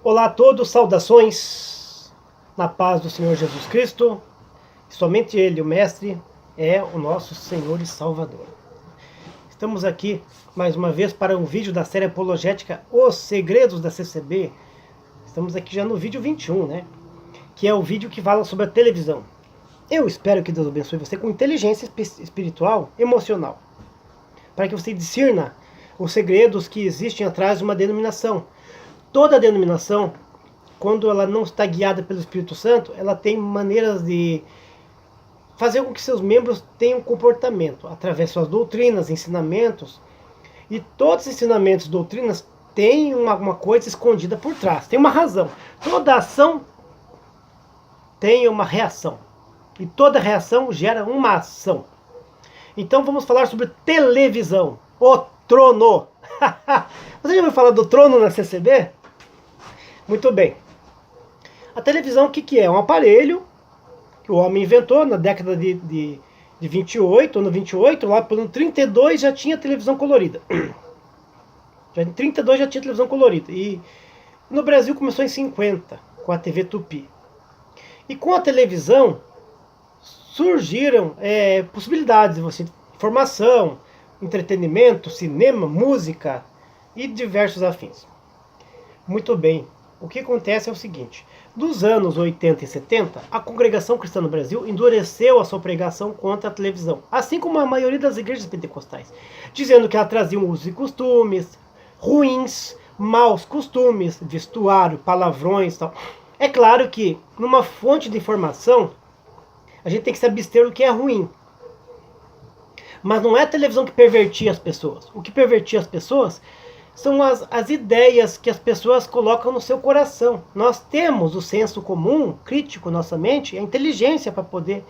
Olá a todos, saudações na paz do Senhor Jesus Cristo. Somente Ele, o Mestre, é o nosso Senhor e Salvador. Estamos aqui mais uma vez para um vídeo da série apologética Os Segredos da CCB. Estamos aqui já no vídeo 21, né? Que é o vídeo que fala sobre a televisão. Eu espero que Deus abençoe você com inteligência espiritual, emocional, para que você discirna os segredos que existem atrás de uma denominação. Toda denominação, quando ela não está guiada pelo Espírito Santo, ela tem maneiras de fazer com que seus membros tenham comportamento, através de suas doutrinas, ensinamentos. E todos os ensinamentos, doutrinas, têm alguma coisa escondida por trás, tem uma razão. Toda ação tem uma reação. E toda reação gera uma ação. Então vamos falar sobre televisão, o trono. Você já ouviu falar do trono na CCB? Muito bem. A televisão o que é? Um aparelho que o homem inventou na década de 28, ano 28, lá pelo 32 já tinha televisão colorida. Já em 32 já tinha televisão colorida. E no Brasil começou em 50, com a TV Tupi. E com a televisão surgiram possibilidades de você informação, entretenimento, cinema, música e diversos afins. Muito bem. O que acontece é o seguinte: dos anos 80 e 70, a Congregação Cristã no Brasil endureceu a sua pregação contra a televisão, assim como a maioria das igrejas pentecostais, dizendo que ela trazia usos e costumes ruins, maus costumes, vestuário, palavrões e tal. É claro que, numa fonte de informação, a gente tem que se abster do que é ruim. Mas não é a televisão que pervertia as pessoas. O que pervertia as pessoas são as ideias que as pessoas colocam no seu coração. Nós temos o senso comum, crítico, nossa mente, a inteligência para poder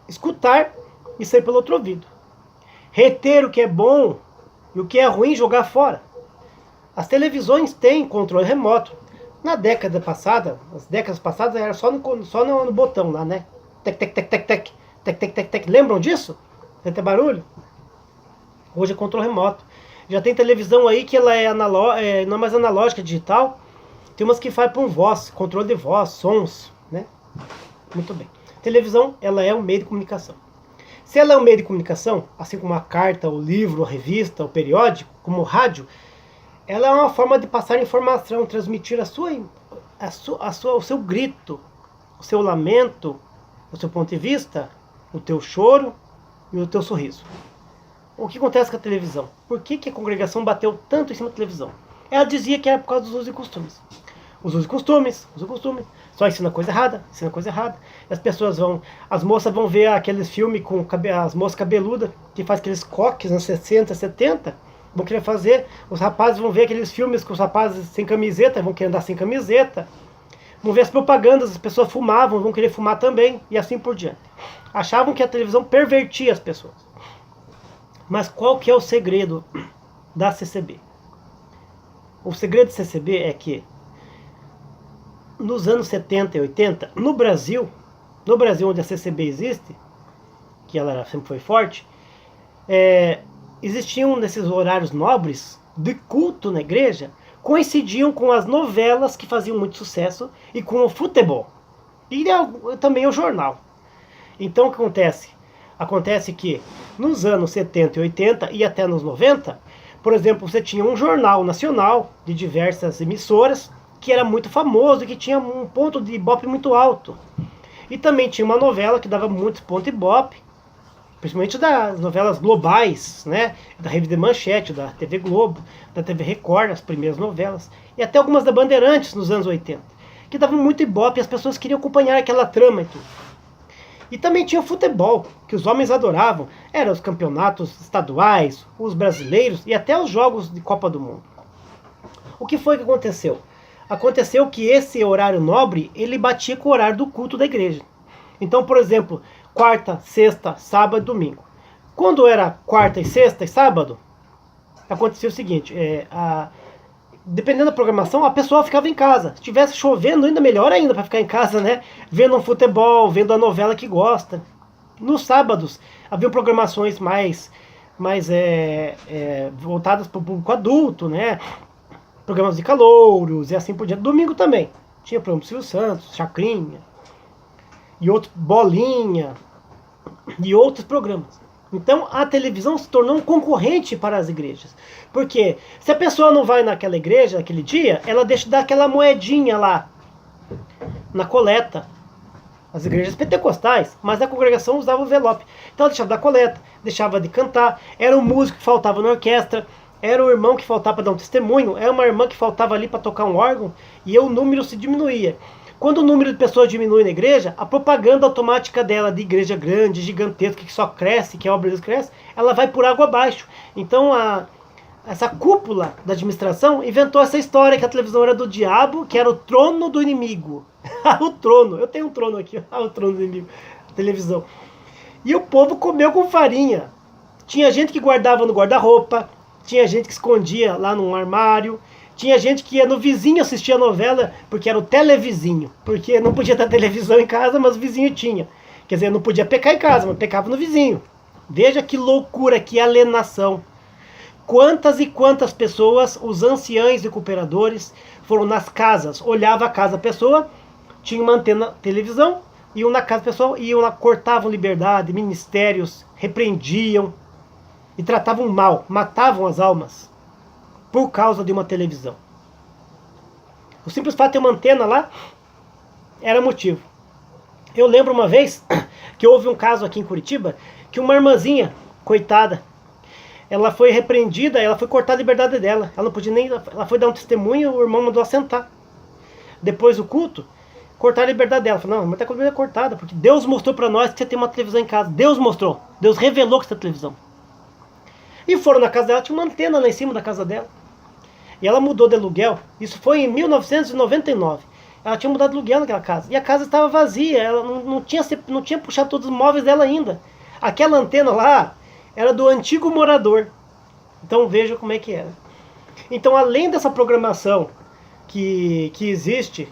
escutar e sair pelo outro ouvido. Reter o que é bom e o que é ruim jogar fora. As televisões têm controle remoto. Na década passada, as décadas passadas era só no botão lá, né? Tec, tec, tec, tec, tec, tec, tec, tec, tec. Lembram disso? Tem até barulho? Hoje é controle remoto. Já tem televisão aí que ela não é mais analógica, digital. Tem umas que faz por voz, controle de voz, sons, né? Muito bem. Televisão, ela é um meio de comunicação. Se ela é um meio de comunicação, assim como a carta, o livro, a revista, o periódico, como o rádio, ela é uma forma de passar informação, transmitir o seu grito, o seu lamento, o seu ponto de vista, o teu choro e o teu sorriso. O que acontece com a televisão? Por que a congregação bateu tanto em cima da televisão? Ela dizia que era por causa dos usos e costumes. Os usos e costumes, só ensina coisa errada, E as pessoas as moças vão ver aqueles filmes com as moças cabeludas, que faz aqueles coques nos 60, 70, vão querer fazer. Os rapazes vão ver aqueles filmes com os rapazes sem camiseta, vão querer andar sem camiseta. Vão ver as propagandas, as pessoas fumavam, vão querer fumar também, e assim por diante. Achavam que a televisão pervertia as pessoas. Mas qual que é o segredo da CCB? O segredo da CCB é que nos anos 70 e 80, no Brasil onde a CCB existe, que ela sempre foi forte, existiam nesses horários nobres de culto na igreja, coincidiam com as novelas que faziam muito sucesso e com o futebol. E também o jornal. Então o que acontece? Acontece que nos anos 70 e 80 e até nos 90, por exemplo, você tinha um jornal nacional de diversas emissoras que era muito famoso e que tinha um ponto de ibope muito alto. E também tinha uma novela que dava muito ponto de ibope, principalmente das novelas globais, né? Da Rede de Manchete, da TV Globo, da TV Record, as primeiras novelas, e até algumas da Bandeirantes nos anos 80, que davam muito ibope e as pessoas queriam acompanhar aquela trama e tudo. E também tinha o futebol, que os homens adoravam. Eram os campeonatos estaduais, os brasileiros e até os jogos de Copa do Mundo. O que foi que aconteceu? Aconteceu que esse horário nobre, ele batia com o horário do culto da igreja. Então, por exemplo, quarta, sexta, sábado e domingo. Quando era quarta e sexta e sábado, acontecia o seguinte, dependendo da programação, a pessoa ficava em casa. Se estivesse chovendo, ainda melhor ainda para ficar em casa, né? Vendo um futebol, vendo a novela que gosta. Nos sábados, havia programações mais voltadas para o público adulto, né? programas de calouros e assim por diante. Domingo também. Tinha o programa do Silvio Santos, Chacrinha, e outro, Bolinha, e outros programas. Então a televisão se tornou um concorrente para as igrejas. Porque se a pessoa não vai naquela igreja naquele dia, ela deixa de dar aquela moedinha lá na coleta. As igrejas pentecostais, mas a congregação usava o envelope. Então ela deixava de dar coleta, deixava de cantar, era o músico que faltava na orquestra, era o irmão que faltava para dar um testemunho, era uma irmã que faltava ali para tocar um órgão, e o número se diminuía. Quando o número de pessoas diminui na igreja, a propaganda automática dela de igreja grande, gigantesca, que só cresce, que a obra de Deus cresce, ela vai por água abaixo. Então essa cúpula da administração inventou essa história que a televisão era do diabo, que era o trono do inimigo. O trono, eu tenho um trono aqui, o trono do inimigo, a televisão. E o povo comeu com farinha. Tinha gente que guardava no guarda-roupa, tinha gente que escondia lá num armário, tinha gente que ia no vizinho assistir a novela, porque era o televizinho, porque não podia ter televisão em casa, mas o vizinho tinha. Quer dizer, não podia pecar em casa, mas pecava no vizinho. Veja que loucura, que alienação. Quantas e quantas pessoas, os anciães e cooperadores, foram nas casas, olhava a casa da pessoa, tinha uma antena televisão, iam na casa da pessoa, iam lá, cortavam liberdade, ministérios, repreendiam e tratavam mal, matavam as almas por causa de uma televisão. O simples fato de ter uma antena lá era motivo. Eu lembro uma vez que houve um caso aqui em Curitiba, que uma irmãzinha, coitada, ela foi repreendida, ela foi cortar a liberdade dela. Ela não podia nem. Ela foi dar um testemunho, o irmão mandou assentar. Depois do culto, cortar a liberdade dela. Falou, não, mas tá com a liberdade cortada, porque Deus mostrou para nós que você tem uma televisão em casa. Deus mostrou. Deus revelou que você tem televisão. E foram na casa dela, tinha uma antena lá em cima da casa dela. E ela mudou de aluguel. Isso foi em 1999. Ela tinha mudado de aluguel naquela casa. E a casa estava vazia. Ela não tinha puxado todos os móveis dela ainda. Aquela antena lá era do antigo morador. Então veja como é que era. Então, além dessa programação que existe,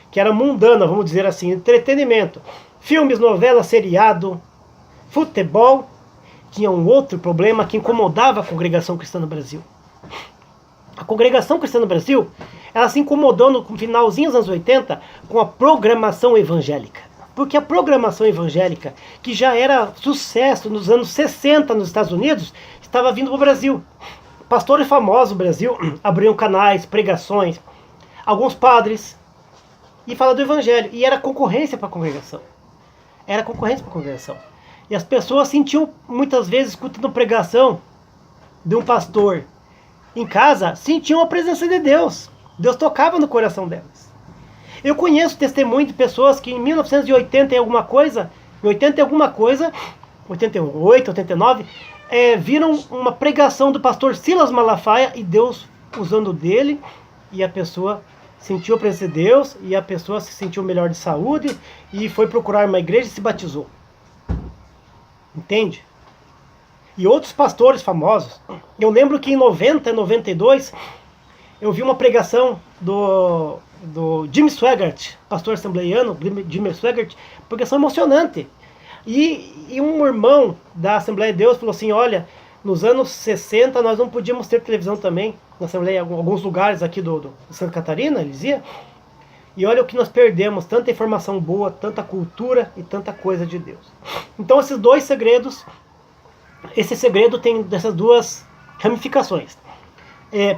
que era mundana, vamos dizer assim, entretenimento, filmes, novelas, seriado, futebol, tinha um outro problema que incomodava a congregação cristã no Brasil. A congregação cristã no Brasil, ela se incomodou no finalzinho dos anos 80 com a programação evangélica. Porque a programação evangélica, que já era sucesso nos anos 60 nos Estados Unidos, estava vindo para o Brasil. Pastores famosos do Brasil abriam canais, pregações, alguns padres, e falavam do evangelho. E era concorrência para a congregação. Era concorrência para a congregação. E as pessoas sentiam, muitas vezes, escutando pregação de um pastor em casa, sentiam a presença de Deus. Deus tocava no coração delas. Eu conheço testemunho de pessoas que em 1980 e alguma coisa, 88, 89, viram uma pregação do pastor Silas Malafaia e Deus usando dele, e a pessoa sentiu a presença de Deus, e a pessoa se sentiu melhor de saúde, e foi procurar uma igreja e se batizou. Entende? E outros pastores famosos. Eu lembro que em 90, 92, eu vi uma pregação do Jim Swaggart, pastor assembleiano, Jim Swaggart, pregação emocionante. E um irmão da Assembleia de Deus falou assim, olha, nos anos 60 nós não podíamos ter televisão também, na Assembleia, em alguns lugares aqui de Santa Catarina, ele dizia, e olha o que nós perdemos, tanta informação boa, tanta cultura e tanta coisa de Deus. Então esses dois segredos, esse segredo tem dessas duas ramificações.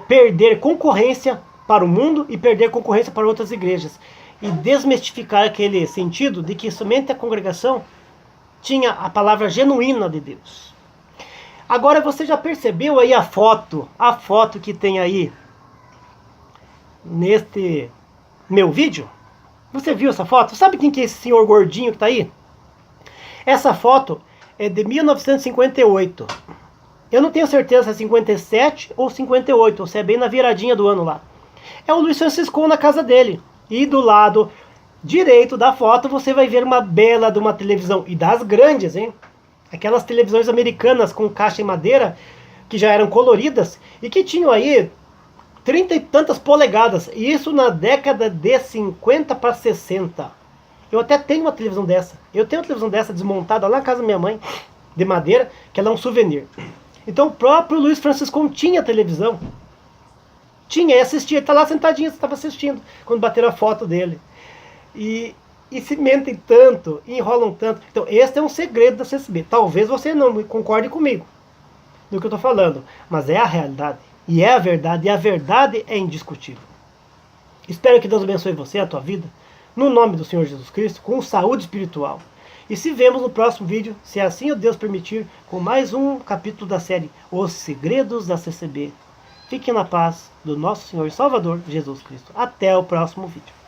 Perder concorrência para o mundo e perder concorrência para outras igrejas. E desmistificar aquele sentido de que somente a congregação tinha a palavra genuína de Deus. Agora você já percebeu aí a foto que tem aí neste meu vídeo? Você viu essa foto? Sabe quem que é esse senhor gordinho que está aí? Essa foto é de 1958. Eu não tenho certeza se é 57 ou 58, ou se é bem na viradinha do ano lá. É o Luiz Francisco na casa dele. E do lado direito da foto você vai ver uma bela de uma televisão. E das grandes, hein? Aquelas televisões americanas com caixa em madeira, que já eram coloridas, e que tinham aí 30 e tantas polegadas. E isso na década de 50 para 60. Eu até tenho uma televisão dessa. Eu tenho uma televisão dessa desmontada lá na casa da minha mãe, de madeira, que ela é um souvenir. Então o próprio Luiz Francisco tinha televisão. Tinha, e assistia, ele tá lá sentadinho, você estava assistindo, quando bateram a foto dele. E se mentem tanto, e enrolam tanto. Então, esse é um segredo da CCB. Talvez você não concorde comigo no que eu estou falando, mas é a realidade, e é a verdade é indiscutível. Espero que Deus abençoe você, a tua vida, no nome do Senhor Jesus Cristo, com saúde espiritual. E se vemos no próximo vídeo, se assim o Deus permitir, com mais um capítulo da série Os Segredos da CCB. Fiquem na paz do nosso Senhor e Salvador Jesus Cristo. Até o próximo vídeo.